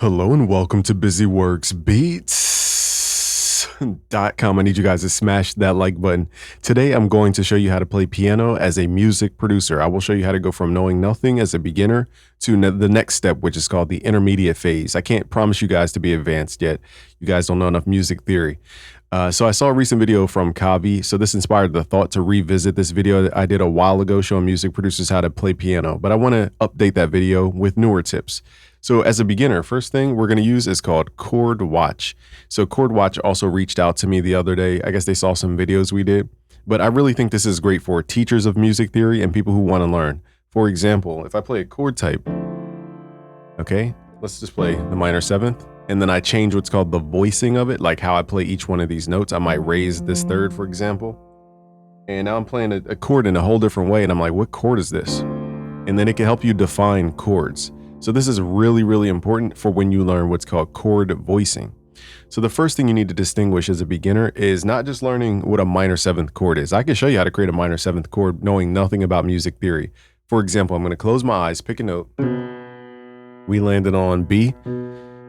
Hello and welcome to BusyWorksBeats.com. I need you guys to smash that like button. Today, I'm going to show you how to play piano as a music producer. I will show you how to go from knowing nothing as a beginner to the next step, which is called the intermediate phase. I can't promise you guys to be advanced yet. You guys don't know enough music theory. So I saw a recent video from Kavi. So this inspired the thought to revisit this video that I did a while ago showing music producers how to play piano. But I want to update that video with newer tips. So as a beginner, first thing we're going to use is called Chord Watch. So Chord Watch also reached out to me the other day. I guess they saw some videos we did, but I really think this is great for teachers of music theory and people who want to learn. For example, if I play a chord type, okay, let's just play the minor seventh, and then I change what's called the voicing of it, like how I play each one of these notes. I might raise this third, for example, and now I'm playing a chord in a whole different way, and I'm like, what chord is this? And then it can help you define chords. So this is really, really important for when you learn what's called chord voicing. So the first thing you need to distinguish as a beginner is not just learning what a minor seventh chord is. I can show you how to create a minor seventh chord knowing nothing about music theory. For example, I'm going to close my eyes, pick a note. We landed on B.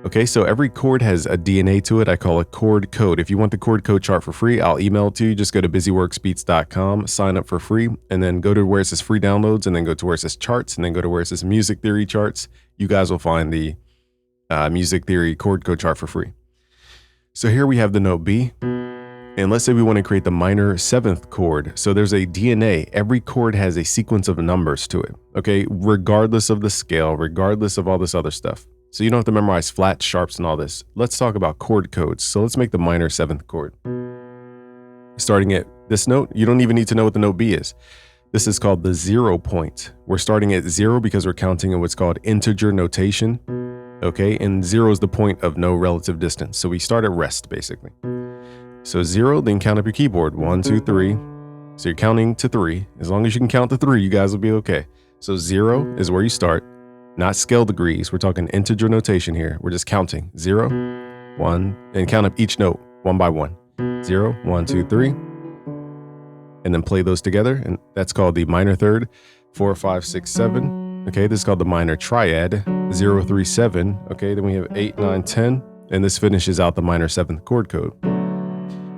Okay, so every chord has a DNA to it. I call it chord code. If you want the chord code chart for free, I'll email it to you. Just go to busyworksbeats.com, sign up for free, and then go to where it says free downloads, and then go to where it says charts, and then go to where it says music theory charts. You guys will find the music theory chord code chart for free. So here we have the note B, and let's say we want to create the minor seventh chord. So there's a DNA. Every chord has a sequence of numbers to it, okay, regardless of the scale, regardless of all this other stuff. So you don't have to memorize flats, sharps, and all this. Let's talk about chord codes. So let's make the minor seventh chord. Starting at this note, you don't even need to know what the note B is. This is called the 0 point. We're starting at 0 because we're counting in what's called integer notation. Okay, and 0 is the point of no relative distance. So we start at rest, basically. So 0, then count up your keyboard. 1, 2, 3. So you're counting to 3. As long as you can count to 3, you guys will be okay. So 0 is where you start. Not scale degrees. We're talking integer notation here. We're just counting 0, 1, and count up each note one by one. 0, 1, 2, 3. And then play those together. And that's called the minor third. 4, 5, 6, 7. Okay, this is called the minor triad. 0, 3, 7. Okay, then we have 8, 9, 10. And this finishes out the minor seventh chord code.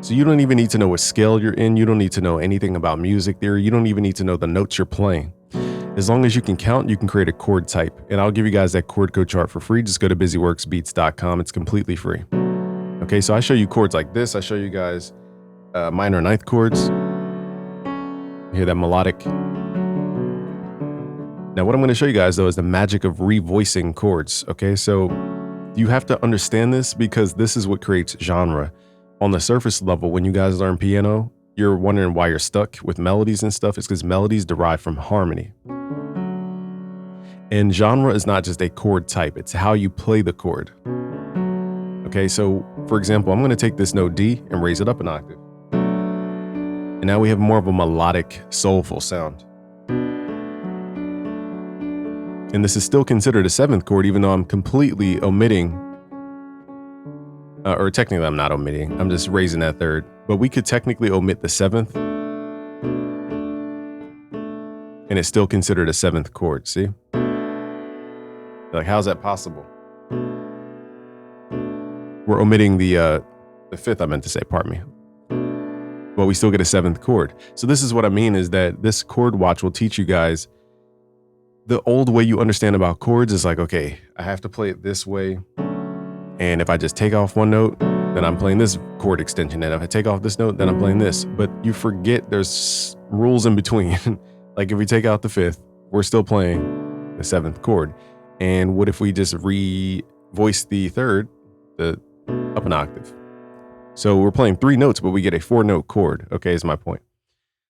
So you don't even need to know what scale you're in. You don't need to know anything about music theory. You don't even need to know the notes you're playing. As long as you can count, you can create a chord type. And I'll give you guys that chord code chart for free. Just go to busyworksbeats.com. It's completely free. Okay, so I show you chords like this. I show you guys minor ninth chords. You hear that melodic. Now, what I'm going to show you guys, though, is the magic of revoicing chords. Okay, so you have to understand this because this is what creates genre. On the surface level, when you guys learn piano, you're wondering why you're stuck with melodies and stuff. It's because melodies derive from harmony. And genre is not just a chord type. It's how you play the chord. Okay, so for example, I'm going to take this note D and raise it up an octave. And now we have more of a melodic, soulful sound. And this is still considered a seventh chord, even though I'm completely omitting, or technically I'm not omitting, I'm just raising that third. But we could technically omit the seventh, and it's still considered a seventh chord, see? Like, how's that possible? We're omitting the fifth, I meant to say, pardon me. But we still get a seventh chord. So this is what I mean, is that this chord watch will teach you guys the old way you understand about chords is like, okay, I have to play it this way. And if I just take off one note, then I'm playing this chord extension. And if I take off this note, then I'm playing this. But you forget there's rules in between. Like if we take out the fifth, we're still playing the seventh chord. And what if we just re-voice the third, up an octave? So we're playing 3 notes, but we get a 4-note chord. Okay, is my point.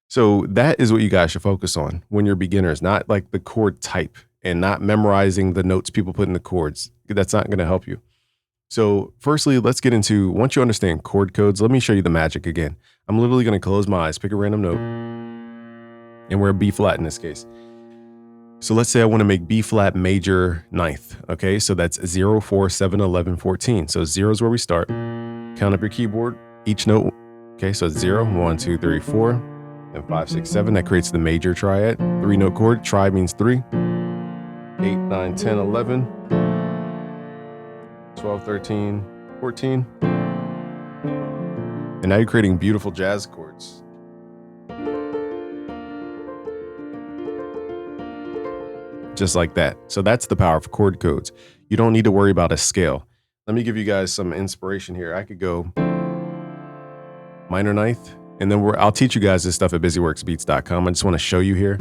So that is what you guys should focus on when you're beginners, not like the chord type and not memorizing the notes people put in the chords. That's not going to help you. So firstly, let's get into, once you understand chord codes, let me show you the magic again. I'm literally going to close my eyes, pick a random note, and we're a B flat in this case. So let's say I want to make B flat major ninth. Okay, so that's 0, 4, 7, 11, 14. So 0 is where we start. Count up your keyboard, each note. Okay, so it's 0, 1, 2, 3, 4, and 5, 6, 7. That creates the major triad. 3-note chord, tri means 3. 8, 9, 10, 11. 12, 13, 14. And now you're creating beautiful jazz chords. Just like that. So that's the power of chord codes. You don't need to worry about a scale. Let me give you guys some inspiration here. I could go minor ninth, and then I'll teach you guys this stuff at busyworksbeats.com. I just want to show you here.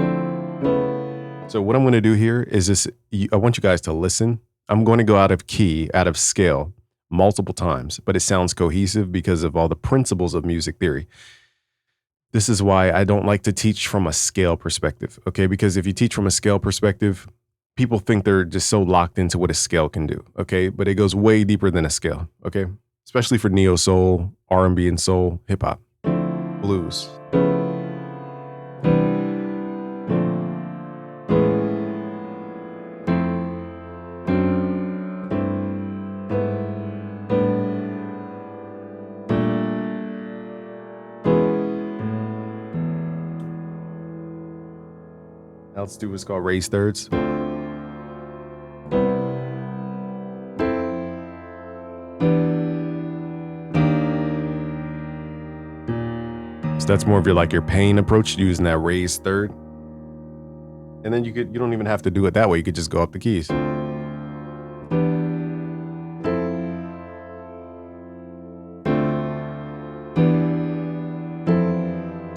So what I'm going to do here is this. I want you guys to listen. I'm going to go out of key, out of scale multiple times, but it sounds cohesive because of all the principles of music theory. This is why I don't like to teach from a scale perspective, okay? Because if you teach from a scale perspective, people think they're just so locked into what a scale can do, okay? But it goes way deeper than a scale, okay? Especially for neo soul, R&B and soul, hip hop, blues. Now let's do what's called raised thirds. So that's more of your pain approach, using that raised third. And then you don't even have to do it that way. You could just go up the keys.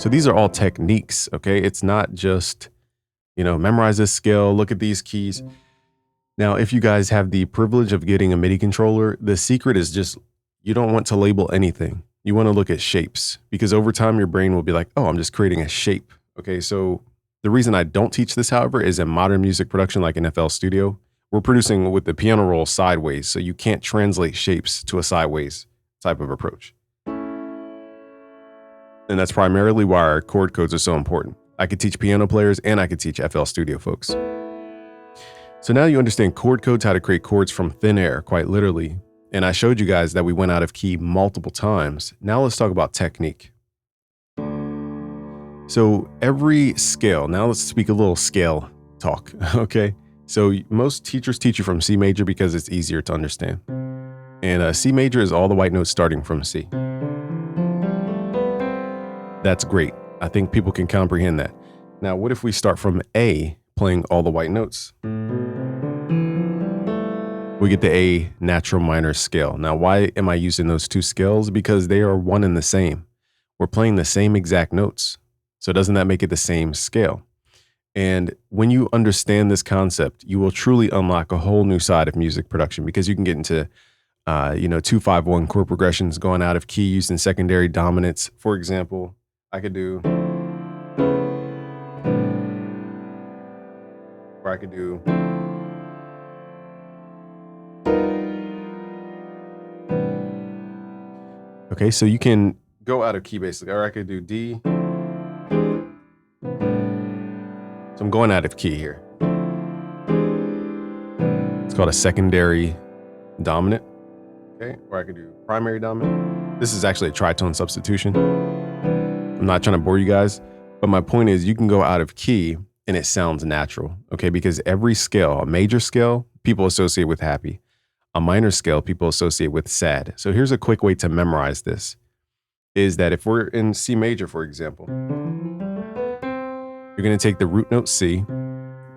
So these are all techniques, okay? It's not just, memorize this scale, look at these keys. Now, if you guys have the privilege of getting a MIDI controller, the secret is just, you don't want to label anything. You want to look at shapes, because over time your brain will be like, oh, I'm just creating a shape. Okay, so the reason I don't teach this, however, is in modern music production like in FL Studio, we're producing with the piano roll sideways, so you can't translate shapes to a sideways type of approach. And that's primarily why our chord codes are so important. I could teach piano players and I could teach FL Studio folks. So now you understand chord codes, how to create chords from thin air, quite literally. And I showed you guys that we went out of key multiple times. Now let's talk about technique. So every scale, now let's speak a little scale talk, okay? So most teachers teach you from C major because it's easier to understand. And C major is all the white notes starting from C. That's great. I think people can comprehend that. Now, what if we start from A, playing all the white notes? We get the A natural minor scale. Now, why am I using those two scales? Because they are one and the same. We're playing the same exact notes. So doesn't that make it the same scale? And when you understand this concept, you will truly unlock a whole new side of music production, because you can get into 2-5-1 chord progressions going out of key using secondary dominants. For example, I could do, or I could do, okay, so you can go out of key basically, or I could do D. So I'm going out of key here. It's called a secondary dominant, okay? Or I could do primary dominant. This is actually a tritone substitution. I'm not trying to bore you guys, but my point is you can go out of key and it sounds natural, okay? Because every scale, a major scale, people associate with happy. A minor scale, people associate with sad. So here's a quick way to memorize this, is that if we're in C major, for example, you're going to take the root note C,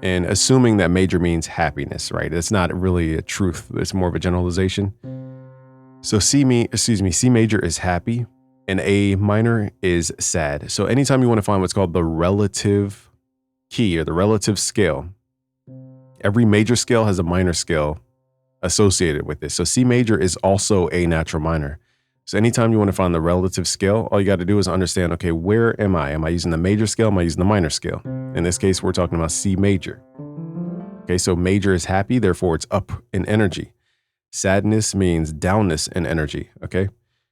and assuming that major means happiness, right? It's not really a truth. It's more of a generalization. So C major is happy and A minor is sad. So anytime you want to find what's called the relative key or the relative scale, every major scale has a minor scale associated with it. So C major is also a natural minor. So anytime you want to find the relative scale, all you got to do is understand, okay, where am I? Am I using the major scale? Am I using the minor scale? In this case, we're talking about C major. Okay, so major is happy, therefore it's up in energy. Sadness means downness in energy, okay?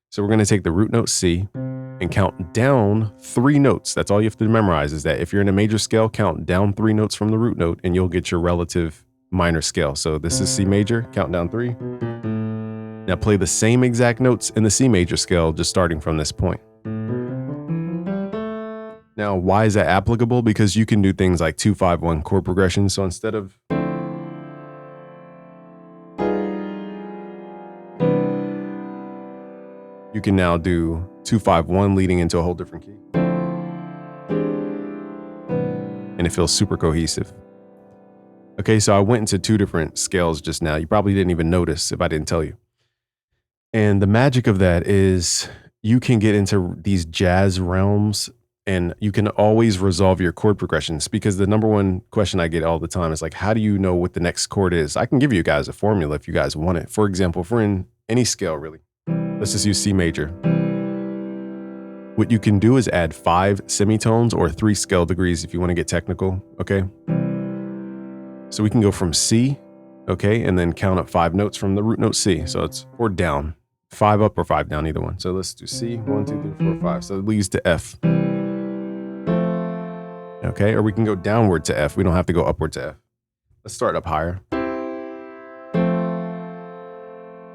So we're going to take the root note C and count down 3 notes. That's all you have to memorize, is that if you're in a major scale, count down 3 notes from the root note and you'll get your relative minor scale. So this is C major, count down 3. Now play the same exact notes in the C major scale, just starting from this point. Now, why is that applicable? Because you can do things like 2-5-1 chord progressions. So instead of you can now do 2-5-1 leading into a whole different key. And it feels super cohesive. Okay, so I went into 2 different scales just now. You probably didn't even notice if I didn't tell you. And the magic of that is you can get into these jazz realms and you can always resolve your chord progressions, because the number one question I get all the time is like, how do you know what the next chord is? I can give you guys a formula if you guys want it. For example, if we're in any scale, really, let's just use C major. What you can do is add 5 semitones or 3 scale degrees if you want to get technical, okay? So we can go from C, okay, and then count up 5 notes from the root note C. So it's or down, 5 up or 5 down, either one. So let's do C, 1, 2, 3, 4, 5. So it leads to F. Okay, or we can go downward to F. We don't have to go upward to F. Let's start up higher.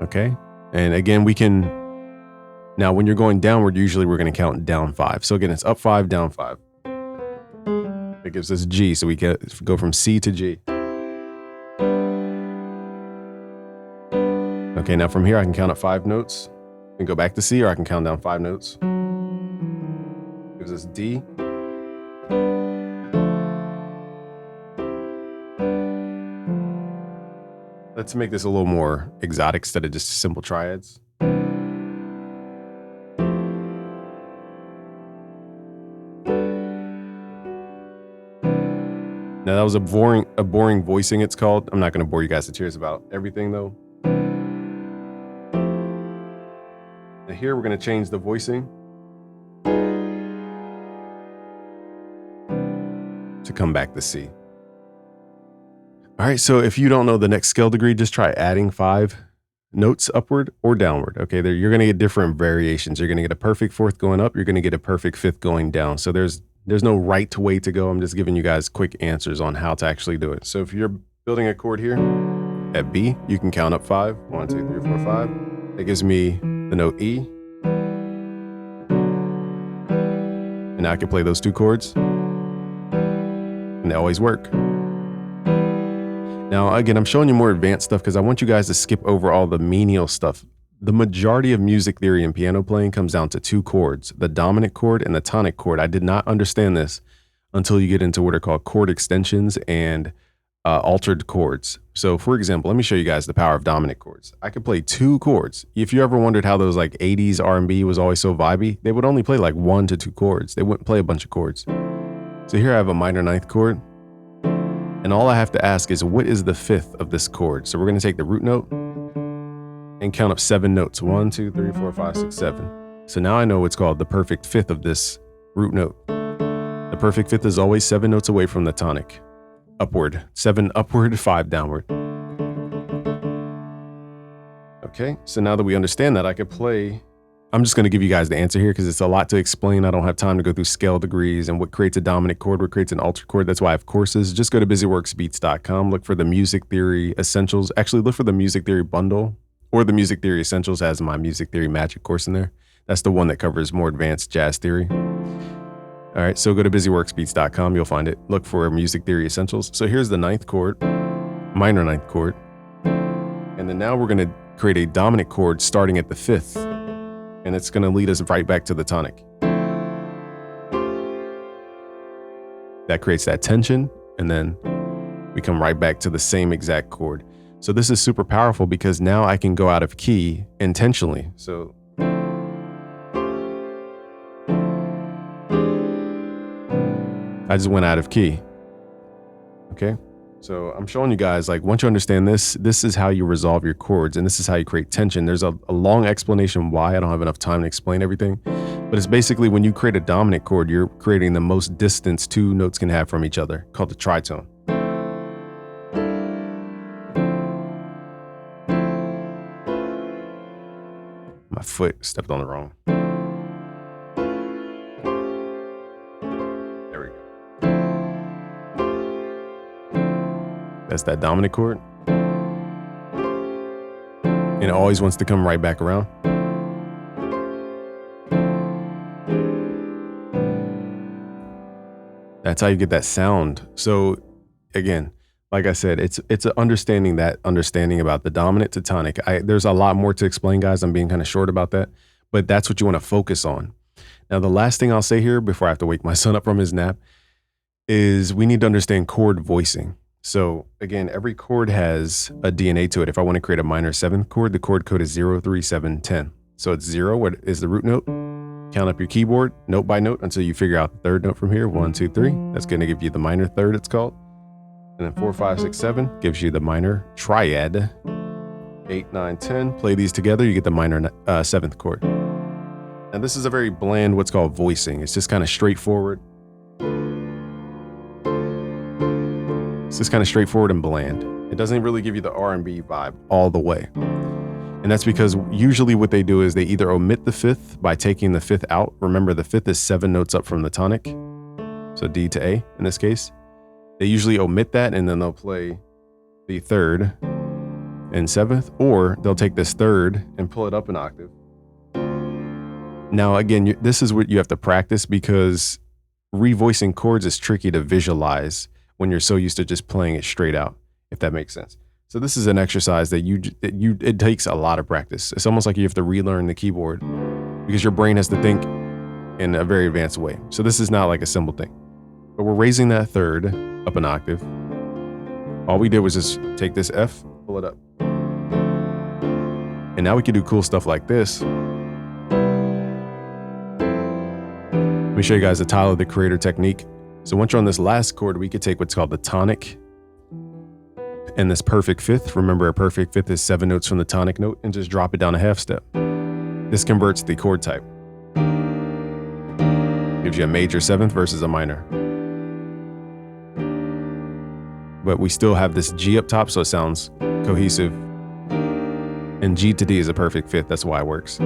Okay, and again, we can, now when you're going downward, usually we're going to count down 5. So again, it's up 5, down 5. It gives us G, so we can go from C to G. Okay, now from here, I can count up 5 notes and go back to C, or I can count down 5 notes. Gives us D. Let's make this a little more exotic instead of just simple triads. Now that was a boring voicing, it's called. I'm not going to bore you guys to tears about everything though. And here we're going to change the voicing to come back to C. All right, so if you don't know the next scale degree, just try adding 5 notes upward or downward. Okay, you're going to get different variations. You're going to get a perfect 4th going up. You're going to get a perfect 5th going down. So there's no right way to go. I'm just giving you guys quick answers on how to actually do it. So if you're building a chord here at B, you can count up 5. 1, 2, 3, 4, 5. That gives me the note E. And now I can play those 2 chords. And they always work. Now, again, I'm showing you more advanced stuff because I want you guys to skip over all the menial stuff. The majority of music theory and piano playing comes down to 2 chords, the dominant chord and the tonic chord. I did not understand this until you get into what are called chord extensions and altered chords. So for example, let me show you guys the power of dominant chords. I could play 2 chords. If you ever wondered how those like 80s R&B was always so vibey, they would only play like 1 to 2 chords. They wouldn't play a bunch of chords. So here I have a minor 9th chord. And all I have to ask is, what is the 5th of this chord? So we're going to take the root note and count up 7 notes. 1, 2, 3, 4, 5, 6, 7. So now I know what's called the perfect 5th of this root note. The perfect 5th is always 7 notes away from the tonic. Upward. 7 upward, 5 downward. Okay, so now that we understand that, I could play. I'm just going to give you guys the answer here because it's a lot to explain. I don't have time to go through scale degrees and what creates a dominant chord, what creates an altered chord. That's why I have courses. Just go to busyworksbeats.com, look for the Music Theory Essentials. Actually, look for the Music Theory Bundle or the Music Theory Essentials has my Music Theory Magic course in there. That's the one that covers more advanced jazz theory. All right, so go to busyworksbeats.com. You'll find it. Look for Music Theory Essentials. So here's the 9th chord, minor 9th chord. And then now we're going to create a dominant chord starting at the 5th. And it's going to lead us right back to the tonic. That creates that tension, and then we come right back to the same exact chord. So this is super powerful because now I can go out of key intentionally. So I just went out of key. Okay. So I'm showing you guys, like, once you understand this, this is how you resolve your chords, and this is how you create tension. There's a long explanation why. I don't have enough time to explain everything, but it's basically when you create a dominant chord, you're creating the most distance 2 notes can have from each other, called the tritone. My foot stepped on the wrong. That's that dominant chord. And it always wants to come right back around. That's how you get that sound. So again, like I said, it's understanding about the dominant to tonic. There's a lot more to explain, guys. I'm being kind of short about that. but that's what you want to focus on. Now, the last thing I'll say here before I have to wake my son up from his nap is we need to understand chord voicing. So again, every chord has a DNA to it. If I want to create a minor seventh chord, the chord code is 0, 3, 7, 10. So it's 0, what is the root note? Count up your keyboard note by note until you figure out the third note from here. 1, 2, 3. That's going to give you the minor third, it's called. And then 4, 5, 6, 7 gives you the minor triad. 8, 9, 10. Play these together, you get the minor seventh chord. And this is a very bland, what's called voicing. It's just kind of straightforward. It's just kind of straightforward and bland. It doesn't really give you the R&B vibe all the way. And that's because usually what they do is they either omit the fifth by taking the fifth out. Remember, the fifth is 7 notes up from the tonic. So D to A in this case. They usually omit that and then they'll play the third and seventh, or they'll take this third and pull it up an octave. Now, again, this is what you have to practice because revoicing chords is tricky to visualize when you're so used to just playing it straight out, if that makes sense. So this is an exercise that it takes a lot of practice. It's almost like you have to relearn the keyboard because your brain has to think in a very advanced way. So this is not like a simple thing, but we're raising that third up an octave. All we did was just take this F, pull it up. And now we can do cool stuff like this. Let me show you guys the Tyler, the Creator technique. So once you're on this last chord, we could take what's called the tonic and this perfect fifth. Remember, a perfect fifth is 7 notes from the tonic note, and just drop it down a half step. This converts the chord type. Gives you a major seventh versus a minor. But we still have this G up top, so it sounds cohesive. And G to D is a perfect fifth. That's why it works.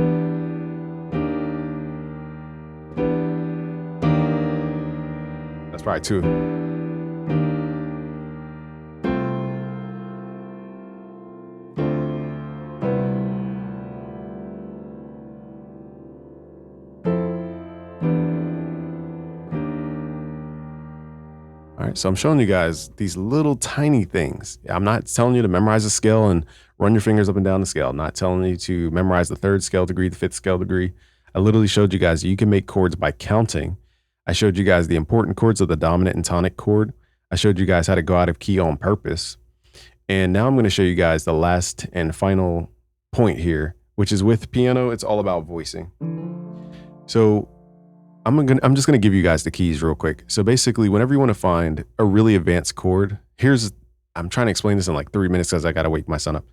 That's probably 2. All right, so I'm showing you guys these little tiny things. I'm not telling you to memorize a scale and run your fingers up and down the scale. I'm not telling you to memorize the 3rd scale degree, the 5th scale degree. I literally showed you guys you can make chords by counting. I showed you guys the important chords of the dominant and tonic chord. I showed you guys how to go out of key on purpose. And now I'm going to show you guys the last and final point here, which is with piano, it's all about voicing. So I'm just going to give you guys the keys real quick. So basically, whenever you want to find a really advanced chord, I'm trying to explain this in like 3 minutes because I got to wake my son up.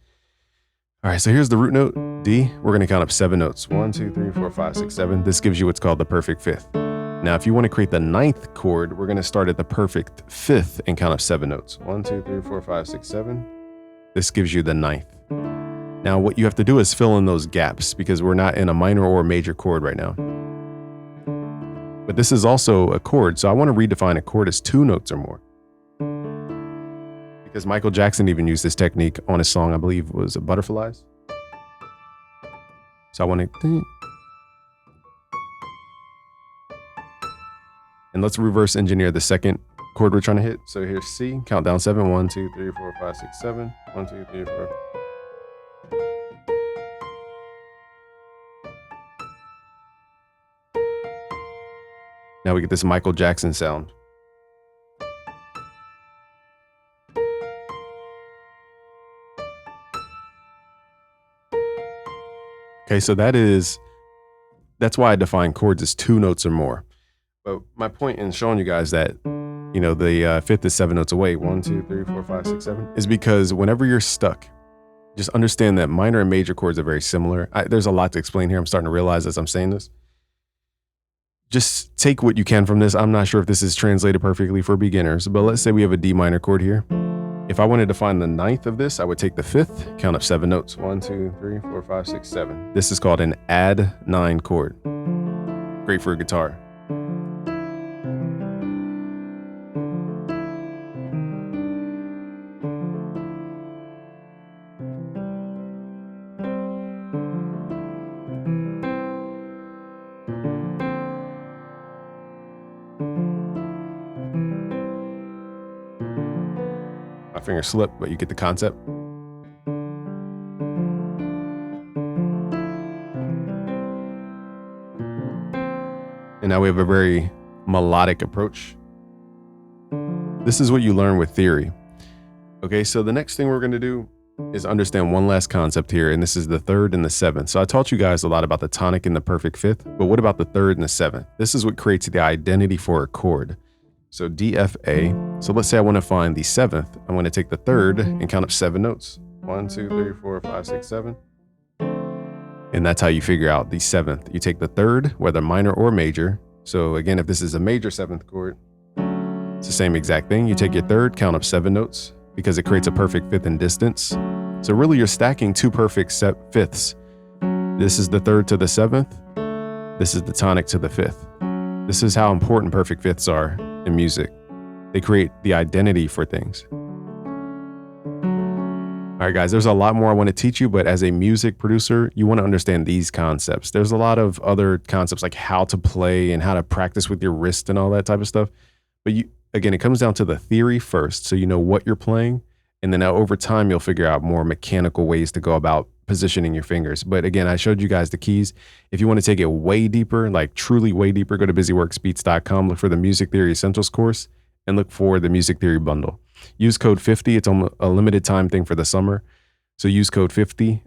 All right, so here's the root note, D. We're going to count up 7 notes. 1, 2, 3, 4, 5, 6, 7. This gives you what's called the perfect fifth. Now, if you want to create the 9th chord, we're going to start at the perfect fifth and count up 7 notes. 1, 2, 3, 4, 5, 6, 7. This gives you the 9th. Now, what you have to do is fill in those gaps because we're not in a minor or a major chord right now. But this is also a chord, so I want to redefine a chord as 2 notes or more. Because Michael Jackson even used this technique on his song, I believe it was Butterflies. So I want to... And let's reverse engineer the second chord we're trying to hit. So here's C, count down 7. 1, 2, 3, 4, 5, 6, 7. 1, 2, 3, 4. Now we get this Michael Jackson sound. Okay, so that's why I define chords as 2 notes or more. But my point in showing you guys that, you know, the fifth is 7 notes away, 1, 2, 3, 4, 5, 6, 7, is because whenever you're stuck, just understand that minor and major chords are very similar. There's a lot to explain here. I'm starting to realize as I'm saying this. Just take what you can from this. I'm not sure if this is translated perfectly for beginners, but let's say we have a D minor chord here. If I wanted to find the 9th of this, I would take the 5th, count up 7 notes. 1, 2, 3, 4, 5, 6, 7. This is called an add 9 chord. Great for a guitar. My finger slipped, but you get the concept. And now we have a very melodic approach. This is what you learn with theory. Okay, so the next thing we're going to do is understand one last concept here, and this is the third and the seventh. So I taught you guys a lot about the tonic and the perfect fifth, but what about the third and the seventh? This is what creates the identity for a chord. So D, F, A. So let's say I want to find the seventh. I'm going to take the third and count up 7 notes. 1, 2, 3, 4, 5, 6, 7. And that's how you figure out the seventh. You take the third, whether minor or major. So again, if this is a major seventh chord, it's the same exact thing. You take your third, count up 7 notes, because it creates a perfect fifth in distance. So really you're stacking 2 perfect fifths. This is the third to the seventh. This is the tonic to the fifth. This is how important perfect fifths are in music. They create the identity for things. All right, guys, there's a lot more I want to teach you, but as a music producer, you want to understand these concepts. There's a lot of other concepts like how to play and how to practice with your wrist and all that type of stuff. But again, it comes down to the theory first, so you know what you're playing. And then over time, you'll figure out more mechanical ways to go about positioning your fingers. But again, I showed you guys the keys. If you want to take it way deeper, like truly way deeper, go to busyworksbeats.com, look for the Music Theory Essentials course, and look for the Music Theory bundle. Use code 50. It's on a limited time thing for the summer. So use code 50.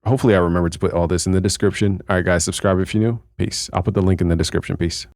Hopefully I remember to put all this in the description. All right, guys, subscribe if you're new. Peace. I'll put the link in the description. Peace.